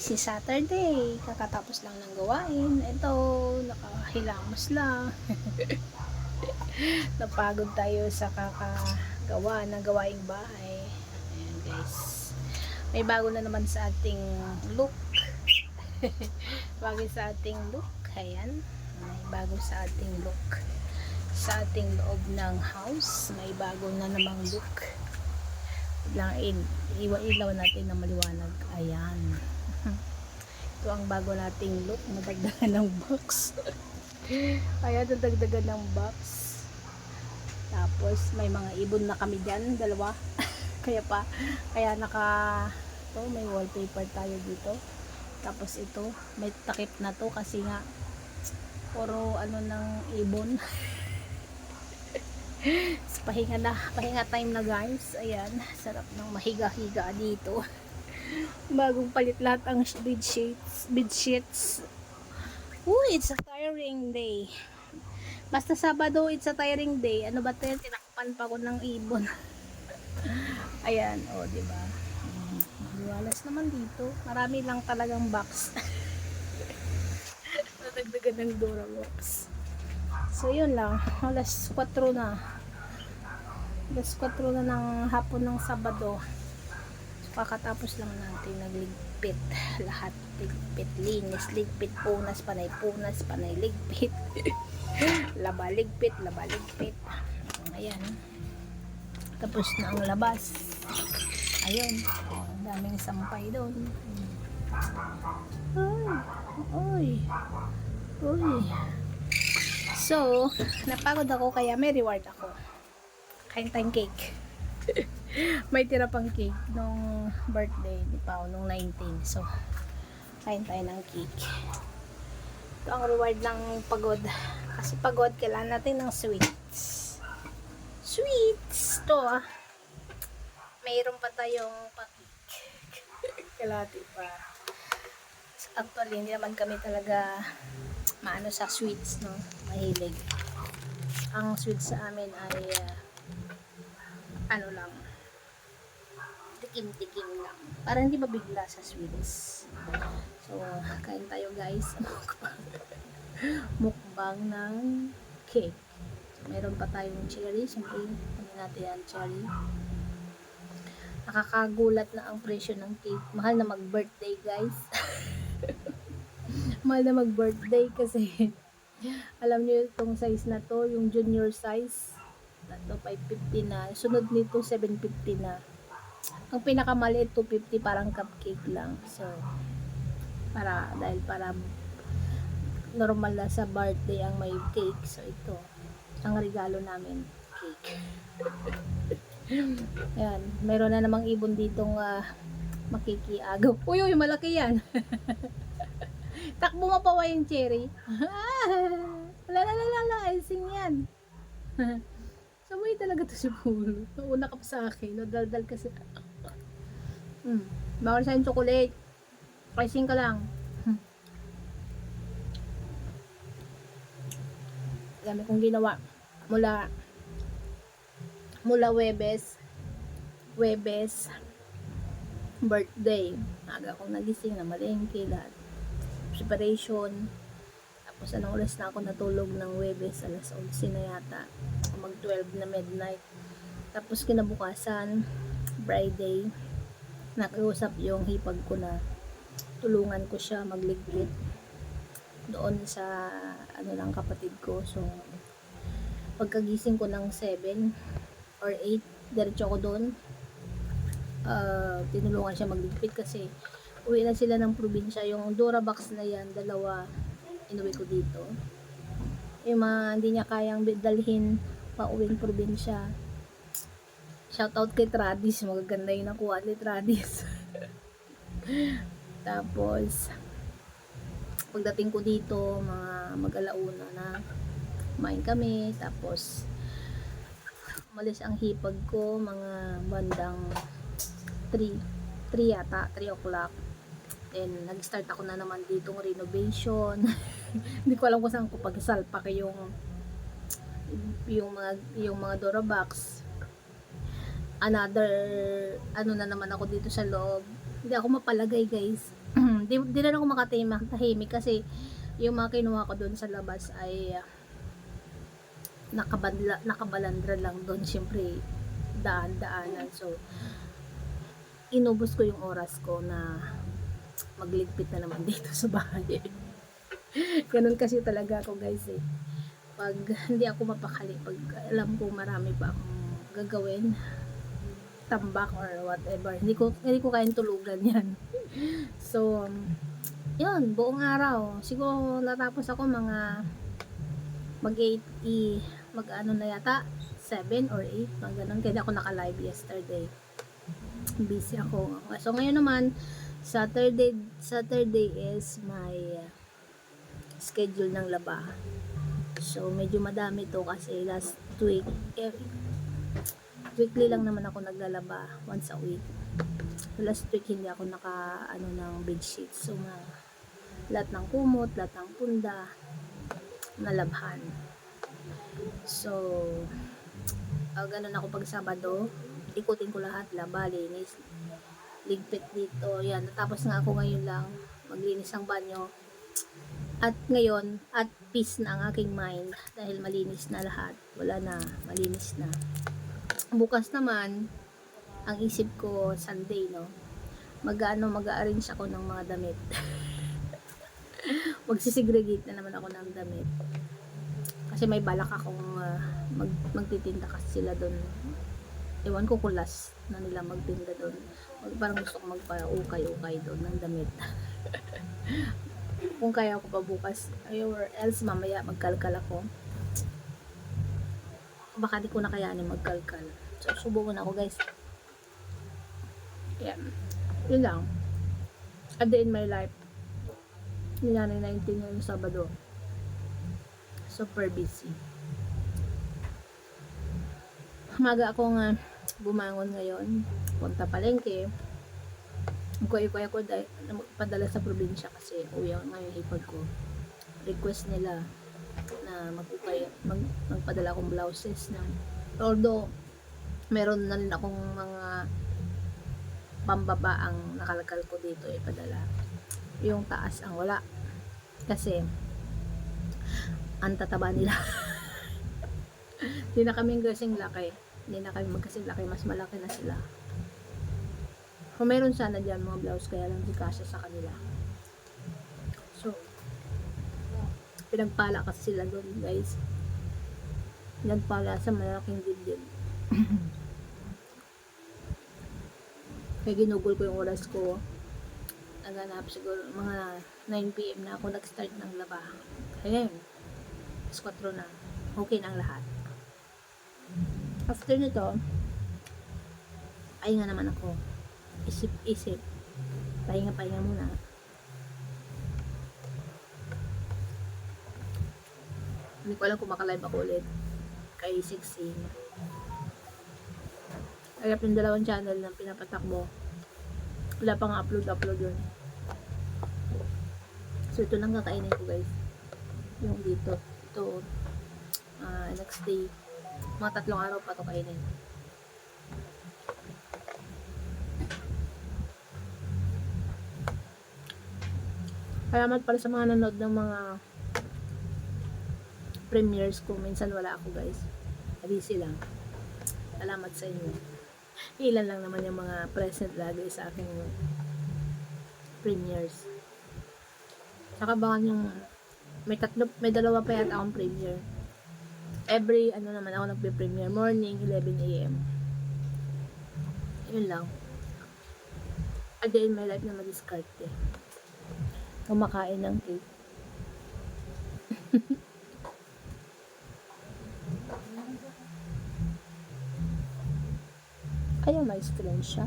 Si Saturday, kakatapos lang ng gawain. Ito, nakahilamos lang. Napagod tayo sa kakagawa ng gawaing bahay. Ayan guys. May bago na naman sa ating look. Bago sa ating look. Ayan. May bago sa ating look. Sa ating loob ng house, may bago na namang look. Lang ilaw natin na maliwanag. Ayan. Ito ang bago nating look. Nadagdagan ng box. Ayan, nadagdagan ng box. Tapos may mga ibon na kami dyan, dalawa. Kaya may wallpaper tayo dito. Tapos ito, may takip na to kasi nga puro ng ibon. Pahinga time na guys. Ayan, sarap ng mahiga-higa dito. Bagong palit lahat ang bedsheets. It's a tiring day. Basta Sabado, it's a tiring day. Ano ba 'to? Tinakpan pa ko ng ibon. Ayan, diba? Liwalas naman dito. Marami lang talagang box. Nadagdagan ng Durabox. So, yun lang. Alas 4 na. Alas 4 na ng hapon ng Sabado. So, kakatapos lang natin nagligpit. Lahat ligpit, linis, ligpit, punas, panay, ligpit. Laba-ligpit. Ayan. Tapos na ang labas. Ayun. Ang daming sampay doon. Oy. So, napagod ako kaya may reward ako. Kain tayong cake. May tira pang cake nung birthday ni Pao nung 19. So, kain tayo ng cake. Ito ang reward ng pagod. Kasi pagod, kailangan natin ng sweets. Ito mayroon pa tayong pa-cake. Kalati pa. Actually, hindi naman kami talaga maano sa sweets, no? Mahilig. Ang sweets sa amin ay lang, tikim-tikim lang. Para hindi mabigla sa sweets. So, kain tayo guys. Mukbang ng cake. So, meron pa tayong cherry. Siyempre, natin ang cherry. Nakakagulat na ang presyo ng cake. Mahal na mag-birthday guys. Mahal na mag-birthday kasi alam niyo itong size na to, yung junior size. Ito 550 na. Sunod nito 750 na. Ang pinakamaliit 250 parang cupcake lang. So dahil para normal na sa birthday ang may cake. So ito ang regalo namin, cake. Ayan, mayroon na namang ibon ditong makikiagaw. Uy, malaki yan. Takbo mapawa yung cherry. Wala, icing yan. Sabay talaga to si Pulo. Nauna ka pa sa akin. No? Daldal kasi. Bawal sa yung chocolate. Icing ka lang. Dami kong ginawa. Mula Webes birthday. Aga akong nagising na malengke lahat. Preparation. Tapos anong oras na ako natulog ng Webes, alas 11 na yata. Mag 12 na midnight. Tapos kinabukasan, Friday, nakiusap yung hipag ko na tulungan ko siya magligpit doon sa lang kapatid ko. So pagkagising ko ng 7 or 8, diretso ko doon. Tinulungan siya magligpit kasi uwi na sila ng probinsya. Yung Durabox na yan, dalawa inuwi ko dito. Yung mga hindi niya kayang dalhin pa uwing probinsya. Shoutout kay Tradis. Magaganda yung nakuha ni Tradis. Tapos pagdating ko dito, mga mag-alauna na kumain kami. Tapos umalis ang hipag ko mga bandang 3 o'clock. Then nag-start ako na naman ditong renovation. Hindi ko alam kung saan ko pagsalpak yung mga Durabox. Another na naman ako dito sa loob. Hindi ako mapalagay guys. Hindi di na ako tahimik kasi yung mga kinuha ko doon sa labas ay nakabalandra lang doon, syempre daan-daanan. So inubos ko yung oras ko na magligpit na naman dito sa bahay. Ganun kasi talaga ako guys eh. Pag hindi ako mapakali, pag alam ko marami pa akong gagawin, tambak or whatever, hindi ko kayang tulugan yan. So yun, buong araw siguro natapos ako mga mag 8 mag ano na yata 7 or 8, mga ganun, kaya ako naka-live yesterday, busy ako. So ngayon naman Saturday is my schedule ng laba. So medyo madami to kasi last week weekly lang naman ako naglalaba, once a week. Last week hindi ako naka ano ng bedsheet, so lahat ng kumot, lahat ng punda nalabhan. So ganun ako pag Sabado, ikutin ko lahat, laba, linis, ligpit dito, yan. Natapos nga ako ngayon lang maglinis ng banyo, at ngayon at peace na ang aking mind dahil malinis na lahat, wala na, malinis na. Bukas naman ang isip ko Sunday, no, mag-arrange ako ng mga damit. Magsisegregate na naman ako ng damit kasi may balak akong magtitinda kasi sila doon. Ewan ko kung last na nila magtinda doon. Parang gusto ko magpa-ukay-ukay doon ng damit. Kung kaya ko pa bukas, or else mamaya magkalkal ako. Baka di ko na kayanin magkalkal. So subukan ako guys. Yeah. Yun lang. A day in my life. January 19 yung Sabado. Super busy. Maga akong bumangon ngayon. Punta palengke. Kuya ko padala sa probinsya kasi uwi ako ngayon ipag ko. Request nila na magpadala akong blouses na, although meron na rin akong mga pambaba ang nakalagal ko dito ipadala. Yung taas ang wala kasi ang tataba nila. Hindi na kami kasing laki. Hindi na kami magkasing laki. Mas malaki na sila. Kung meron sana dyan mga blouse, kaya lang di kasya sa kanila. So, pinagpala kasi sila doon guys. Pinagpala sa malaking dibdib. Kaya ginugol ko yung oras ko. Naganap siguro mga 9 PM na ako nag-start ng laba. Kaya yun. 4 na. Okay na ang lahat. After nito, pahinga naman ako. Isip. Pahinga muna. Hindi ko alam kung makalive ako ulit. Kay 16. Alam yung 2 channel na pinapatakbo. Wala pang upload yun. So ito nang kakainin ko guys. Yung dito. Ito. Next day. Mga 3 araw pa ito kainin. Salamat pala sa mga nanood ng mga premieres ko. Minsan wala ako guys. Busy lang. Salamat sa inyo. Ilan lang naman yung mga present lagi sa aking premieres. Saka baka yung may 2 pa yata akong premiere. Every naman ako nagpe-premiere morning 11 AM. Yun lang. A day in my life na madiskarte. Kumakain ng cake. Ayaw, may screen siya.